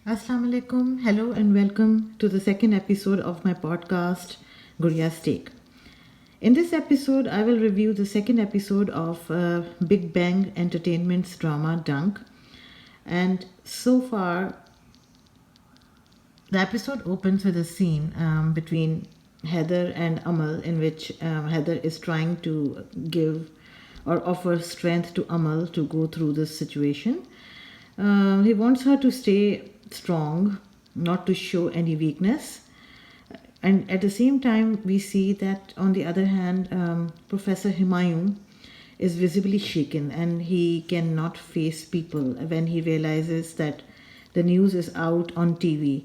Assalamu alaikum. Hello and welcome to the second episode of my podcast, Guriya's Take. In this episode, I will review the second episode of Big Bang Entertainment's drama Dunk. And so far, the episode opens with a scene between Heather and Amal, in which Heather is trying to give or offer strength to Amal to go through this situation. He wants her to stay strong, not to show any weakness. And at the same time, we see that on the other hand, Professor Humayun is visibly shaken and he cannot face people when he realizes that the news is out on TV.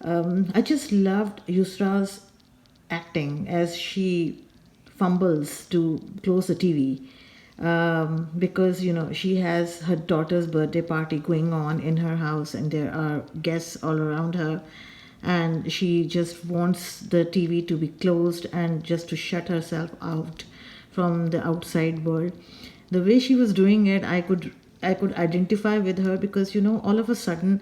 I just loved Yusra's acting as she fumbles to close the TV, because she has her daughter's birthday party going on in her house and there are guests all around her, and she just wants the TV to be closed and just to shut herself out from the outside world. The way she was doing it, I could identify with her, because all of a sudden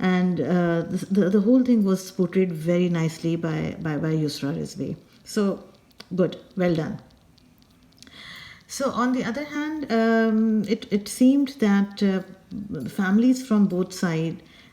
and the whole thing was portrayed very nicely by Yusra Rizvi. So good, well done. So on the other hand, it seemed that families from both sides,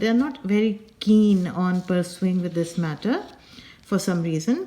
they are not very keen on pursuing with this matter for some reason.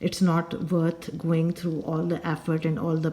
it's not worth going through all the effort and all the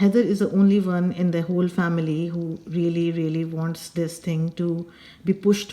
Heather is the only one in the whole family who really wants this thing to be pushed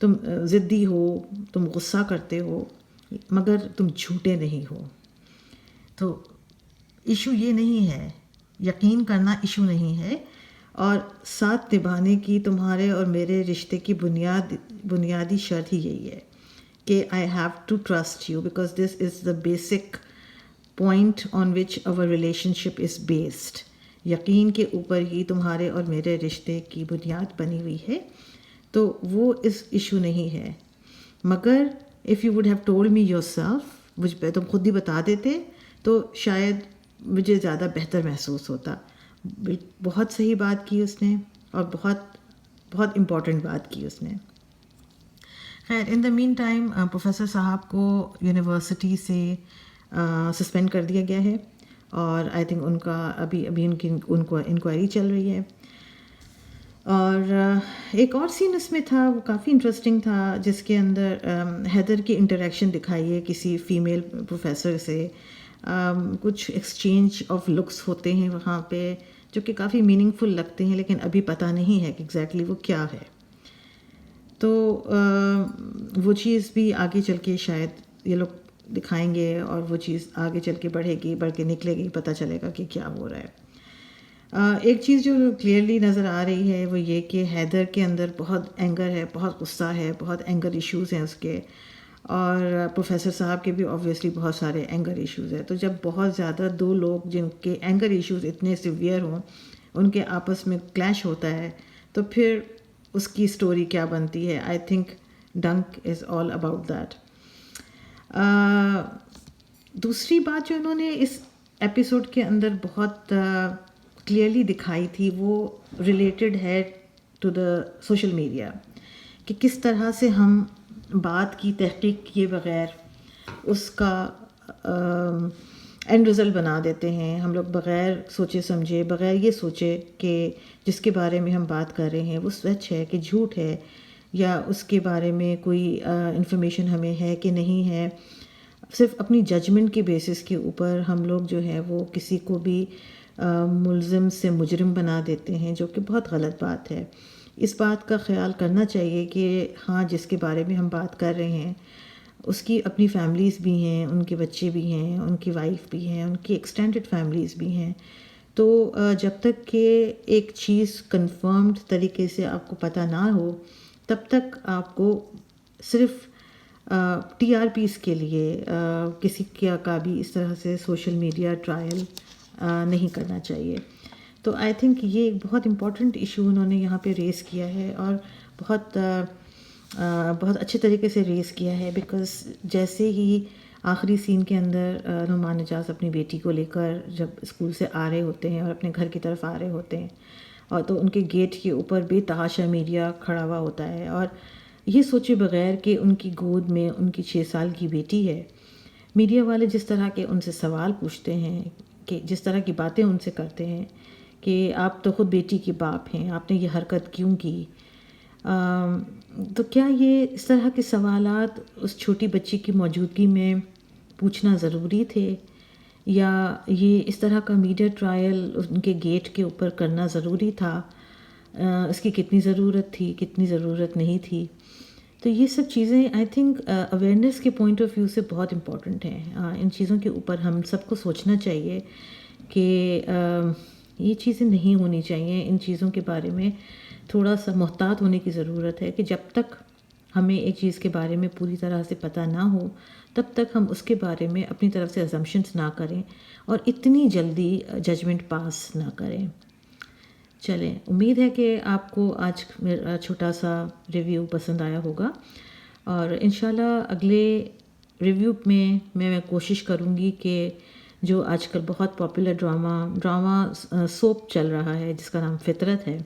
تم ضدی ہو، تم غصہ کرتے ہو، مگر تم جھوٹے نہیں ہو. تو issue یہ نہیں ہے، یقین کرنا ایشو نہیں ہے، اور ساتھ نبھانے کی تمہارے اور میرے رشتے کی بنیادی شرط ہی یہی ہے کہ I have to trust you because this is the basic point on which our relationship is based. یقین کے اوپر ہی تمہارے اور میرے رشتے کی بنیاد بنی ہوئی ہے. تو وہ اس ایشو نہیں ہے. مگر if you would have told me your self, مجھ پہ تم خود ہی بتا دیتے تو شاید مجھے زیادہ بہتر محسوس ہوتا. بہت صحیح بات کی اس نے، اور بہت بہت امپورٹنٹ بات کی اس نے. خیر، ان دا مین ٹائم پروفیسر صاحب کو یونیورسٹی سے سسپینڈ کر دیا گیا ہے، اور آئی تھنک ان کا ابھی ان کو انکوائری چل رہی ہے. اور ایک اور سین اس میں تھا، وہ کافی انٹرسٹنگ تھا، جس کے اندر حیدر کی انٹریکشن دکھائی ہے کسی فیمیل پروفیسر سے. کچھ ایکسچینج آف لکس ہوتے ہیں وہاں پہ جو کہ کافی میننگ فل لگتے ہیں، لیکن ابھی پتہ نہیں ہے کہ ایگزیکٹلی وہ کیا ہے. تو وہ چیز بھی آگے چل کے شاید یہ لوگ دکھائیں گے، اور وہ چیز آگے چل کے بڑھے گی، بڑھ کے نکلے گی، پتہ چلے گا کہ کیا ہو رہا ہے. ایک چیز جو کلیئرلی نظر آ رہی ہے وہ یہ کہ حیدر کے اندر بہت اینگر ہے، بہت غصہ ہے، بہت اینگر ایشوز ہیں اس کے، اور پروفیسر صاحب کے بھی آبویسلی بہت سارے اینگر ایشوز ہیں. تو جب بہت زیادہ دو لوگ جن کے اینگر ایشوز اتنے سیویئر ہوں ان کے آپس میں کلیش ہوتا ہے، تو پھر اس کی اسٹوری کیا بنتی ہے. I think drink is all about that. دوسری بات جو انہوں نے اس ایپیسوڈ کے اندر بہت کلیئرلی دکھائی تھی وہ ریلیٹڈ ہے ٹو دا سوشل میڈیا، کہ کس طرح سے ہم بات کی تحقیق کیے بغیر اس کا اینڈ رزلٹ بنا دیتے ہیں. ہم لوگ بغیر سوچے سمجھے، بغیر یہ سوچے کہ جس کے بارے میں ہم بات کر رہے ہیں وہ سچ ہے کہ جھوٹ ہے، یا اس کے بارے میں کوئی انفارمیشن ہمیں ہے کہ نہیں ہے، صرف اپنی ججمنٹ کے بیسس کے اوپر ہم لوگ جو ہے وہ کسی کو بھی ملزم سے مجرم بنا دیتے ہیں، جو کہ بہت غلط بات ہے. اس بات کا خیال کرنا چاہیے کہ ہاں جس کے بارے میں ہم بات کر رہے ہیں اس کی اپنی فیملیز بھی ہیں، ان کے بچے بھی ہیں، ان کی وائف بھی ہیں، ان کی ایکسٹینڈڈ فیملیز بھی ہیں. تو جب تک کہ ایک چیز کنفرمڈ طریقے سے آپ کو پتہ نہ ہو تب تک آپ کو صرف ٹی آر پیز کے لیے کسی کا بھی اس طرح سے سوشل میڈیا ٹرائل نہیں کرنا چاہیے. تو آئی تھنک یہ ایک بہت امپورٹنٹ ایشو انہوں نے یہاں پہ ریز کیا ہے، اور بہت اچھے طریقے سے ریز کیا ہے. بیکاز جیسے ہی آخری سین کے اندر نعمان اجاز اپنی بیٹی کو لے کر جب اسکول سے آ رہے ہوتے ہیں اور اپنے گھر کی طرف آ رہے ہوتے ہیں، اور تو ان کے گیٹ کے اوپر بے تحاشا میڈیا کھڑا ہوا ہوتا ہے، اور یہ سوچے بغیر کہ ان کی گود میں ان کی 6 سال کی بیٹی ہے. میڈیا والے جس طرح کے ان سے سوال پوچھتے ہیں، کہ جس طرح کی باتیں ان سے کرتے ہیں کہ آپ تو خود بیٹی کے باپ ہیں، آپ نے یہ حرکت کیوں کی. تو کیا یہ اس طرح کے سوالات اس چھوٹی بچی کی موجودگی میں پوچھنا ضروری تھے، یا یہ اس طرح کا میڈیا ٹرائل ان کے گیٹ کے اوپر کرنا ضروری تھا؟ اس کی کتنی ضرورت تھی، کتنی ضرورت نہیں تھی؟ تو یہ سب چیزیں آئی تھنک اویئرنیس کے پوائنٹ آف ویو سے بہت امپورٹنٹ ہیں. ان چیزوں کے اوپر ہم سب کو سوچنا چاہیے کہ یہ چیزیں نہیں ہونی چاہیے. ان چیزوں کے بارے میں تھوڑا سا محتاط ہونے کی ضرورت ہے، کہ جب تک ہمیں ایک چیز کے بارے میں پوری طرح سے پتہ نہ ہو تب تک ہم اس کے بارے میں اپنی طرف سے ازمپشنس نہ کریں اور اتنی جلدی ججمنٹ پاس نہ کریں. چلیں، امید ہے کہ آپ کو آج میرا چھوٹا سا ریویو پسند آیا ہوگا، اور انشاءاللہ اگلے ریویو میں میں کوشش کروں گی کہ جو آج کل بہت پاپولر ڈرامہ سوپ چل رہا ہے جس کا نام فطرت ہے،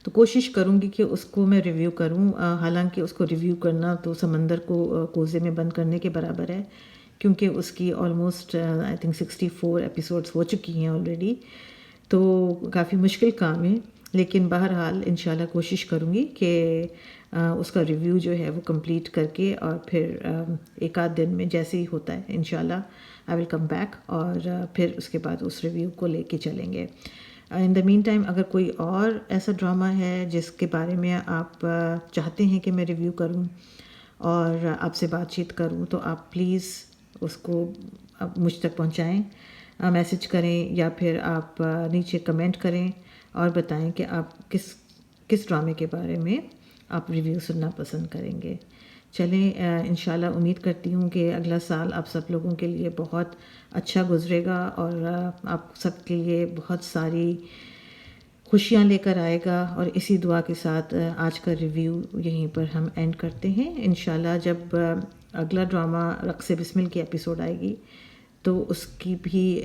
تو کوشش کروں گی کہ اس کو میں ریویو کروں. حالانکہ اس کو ریویو کرنا تو سمندر کو کوزے میں بند کرنے کے برابر ہے، کیونکہ اس کی آلموسٹ آئی تھنک 64 ایپیسوڈس ہو چکی ہیں آلریڈی، تو کافی مشکل کام ہے. لیکن بہرحال انشاءاللہ کوشش کروں گی کہ اس کا ریویو جو ہے وہ کمپلیٹ کر کے، اور پھر ایک آدھ دن میں جیسے ہی ہوتا ہے انشاءاللہ آئی ول کم بیک، اور پھر اس کے بعد اس ریویو کو لے کے چلیں گے. ان دا مین ٹائم اگر کوئی اور ایسا ڈرامہ ہے جس کے بارے میں آپ چاہتے ہیں کہ میں ریویو کروں اور آپ سے بات چیت کروں تو آپ پلیز اس کو مجھ تک پہنچائیں، میسج کریں یا پھر آپ نیچے کمنٹ کریں اور بتائیں کہ آپ کس ڈرامے کے بارے میں آپ ریویو سننا پسند کریں گے۔ چلیں انشاءاللہ امید کرتی ہوں کہ اگلا سال آپ سب لوگوں کے لیے بہت اچھا گزرے گا اور آپ سب کے لیے بہت ساری خوشیاں لے کر آئے گا، اور اسی دعا کے ساتھ آج کا ریویو یہیں پر ہم اینڈ کرتے ہیں۔ انشاءاللہ جب اگلا ڈرامہ رقص بسمل کی ایپیسوڈ آئے گی تو اس کی بھی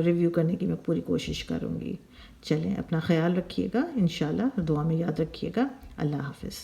ریویو کرنے کی میں پوری کوشش کروں گی۔ چلیں اپنا خیال رکھیے گا، انشاءاللہ دعا میں یاد رکھیے گا۔ اللہ حافظ۔